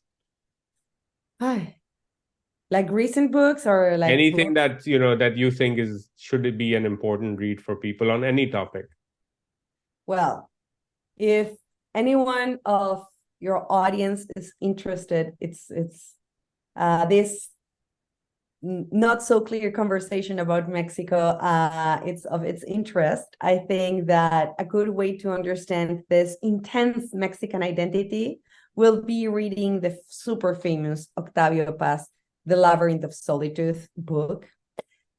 Like recent books, or like anything books that you think should it be an important read for people on any topic? Well, if anyone of your audience is interested, it's this not so clear conversation about Mexico, it's of its interest. I think that a good way to understand this intense Mexican identity will be reading the super famous Octavio Paz, The Labyrinth of Solitude book,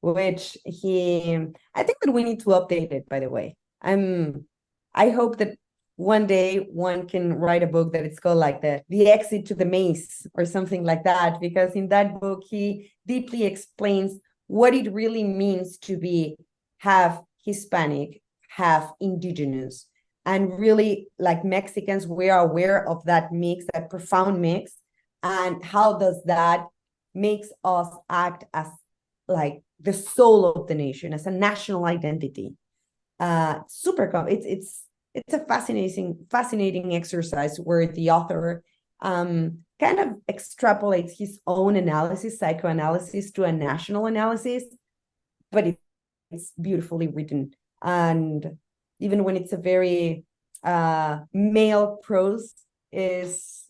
which I think that we need to update it, by the way. I hope that one day one can write a book that it's called like the Exit to the Maze or something like that, because in that book he deeply explains what it really means to be half Hispanic, half indigenous. And really, like Mexicans, we are aware of that mix, that profound mix, and how does that makes us act as like the soul of the nation, as a national identity. It's a fascinating exercise where the author kind of extrapolates his own analysis, psychoanalysis, to a national analysis, but it's beautifully written. And even when it's a very male prose it's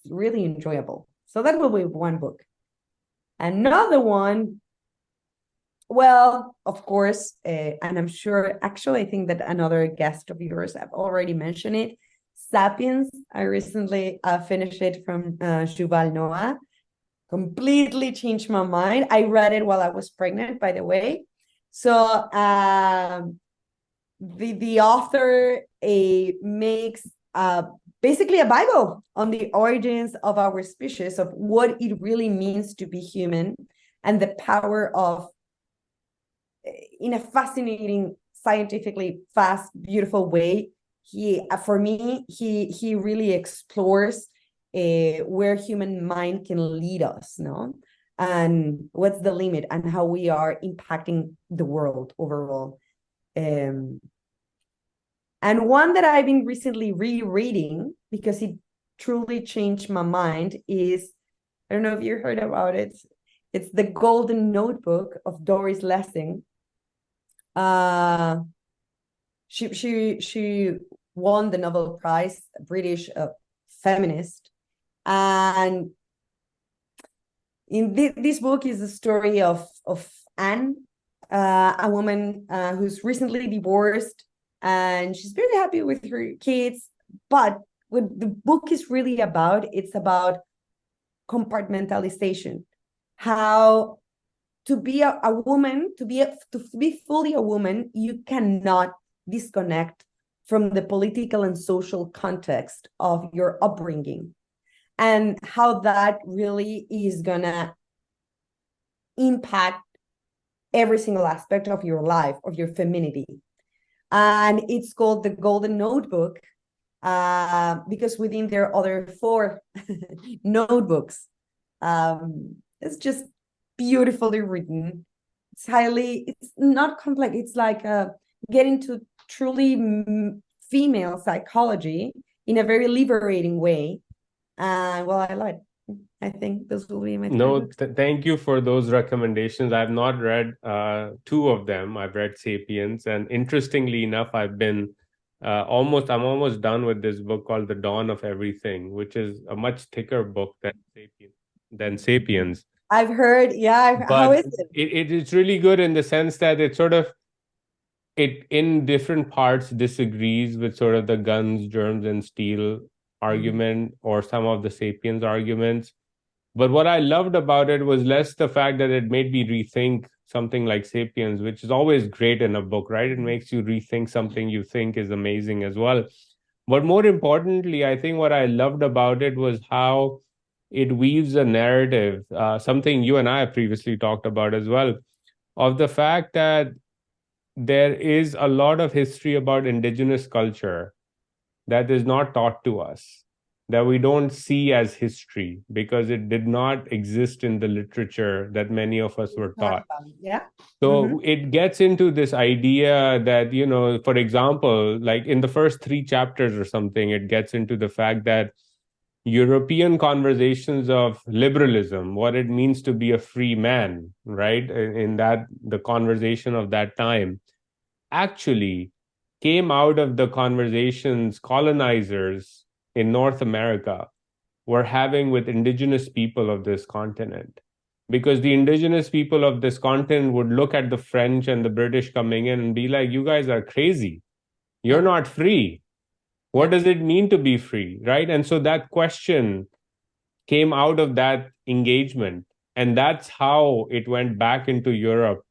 really enjoyable. So that will be one book. Another one, well, of course, and I'm sure, actually, I think that another guest of yours have already mentioned it, Sapiens. I recently finished it from Yuval Noah. Completely changed my mind. I read it while I was pregnant, by the way. So the author makes basically a Bible on the origins of our species, of what it really means to be human, and the power of, in a fascinating, scientifically fast, beautiful way. For me, he really explores where human mind can lead us, no? And what's the limit, and how we are impacting the world overall. And one that I've been recently rereading, because it truly changed my mind, is, I don't know if you heard about it, it's The Golden Notebook of Doris Lessing. She won the Nobel Prize, a British feminist. And in this book is the story of Anne, a woman who's recently divorced, and she's very happy with her kids. But what the book is really about, it's about compartmentalization. How to be a woman, to be fully a woman, you cannot disconnect from the political and social context of your upbringing, and how that really is gonna impact every single aspect of your life, of your femininity. And it's called The Golden Notebook, because within there are other 4 notebooks. It's just beautifully written. It's not complex. It's like getting to truly female psychology in a very liberating way. Well, I like. I think those will be my Thank you for those recommendations. I've not read 2 of them. I've read Sapiens, and interestingly enough, I'm almost done with this book called The Dawn of Everything, which is a much thicker book than Sapiens. I've heard, yeah. But how is it? It's really good in the sense that it in different parts disagrees with sort of the guns, germs, and steel argument, or some of the Sapiens arguments. But what I loved about it was less the fact that it made me rethink something like Sapiens, which is always great in a book, right? It makes you rethink something you think is amazing as well. But more importantly, I think what I loved about it was how it weaves a narrative, something you and I have previously talked about as well, of the fact that there is a lot of history about indigenous culture that is not taught to us, that we don't see as history because it did not exist in the literature that many of us were taught. Yeah. So it gets into this idea that, for example, like in the first 3 chapters or something, it gets into the fact that European conversations of liberalism, what it means to be a free man, right? In that, the conversation of that time actually came out of the conversations colonizers in North America were having with indigenous people of this continent. Because the indigenous people of this continent would look at the French and the British coming in and be like, you guys are crazy. You're not free. What does it mean to be free, right? And so that question came out of that engagement. And that's how it went back into Europe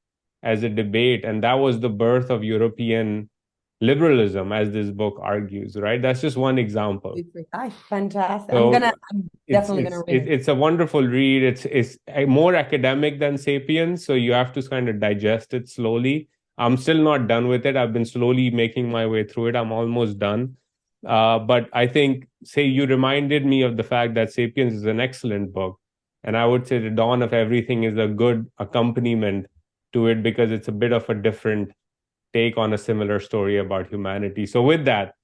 as a debate. And that was the birth of European liberalism, as this book argues, right? That's just one example. Fantastic. So I'm definitely gonna read it. It's a wonderful read. It's more academic than Sapiens, so you have to kind of digest it slowly. I'm still not done with it. I've been slowly making my way through it. I'm almost done. But I think, you reminded me of the fact that Sapiens is an excellent book. And I would say The Dawn of Everything is a good accompaniment to it, because it's a bit of a different take on a similar story about humanity. So with that,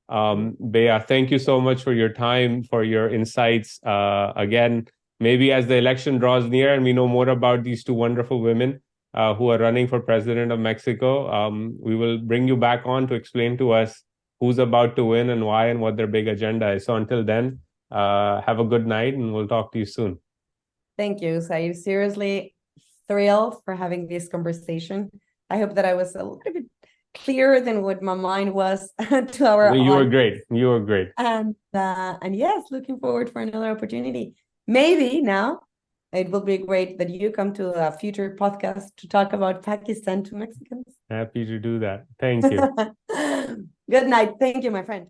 Bea, thank you so much for your time, for your insights. Again, maybe as the election draws near and we know more about these 2 wonderful women who are running for president of Mexico, we will bring you back on to explain to us who's about to win and why and what their big agenda is. So until then, have a good night and we'll talk to you soon. Thank you, Uzair. Seriously thrilled for having this conversation. I hope that I was a little bit clearer than what my mind was to our You were audience. great. You were great. And yes, looking forward for another opportunity. Maybe now it will be great that you come to a future podcast to talk about Pakistan to Mexicans. Happy to do that. Thank you. Good night. Thank you, my friend.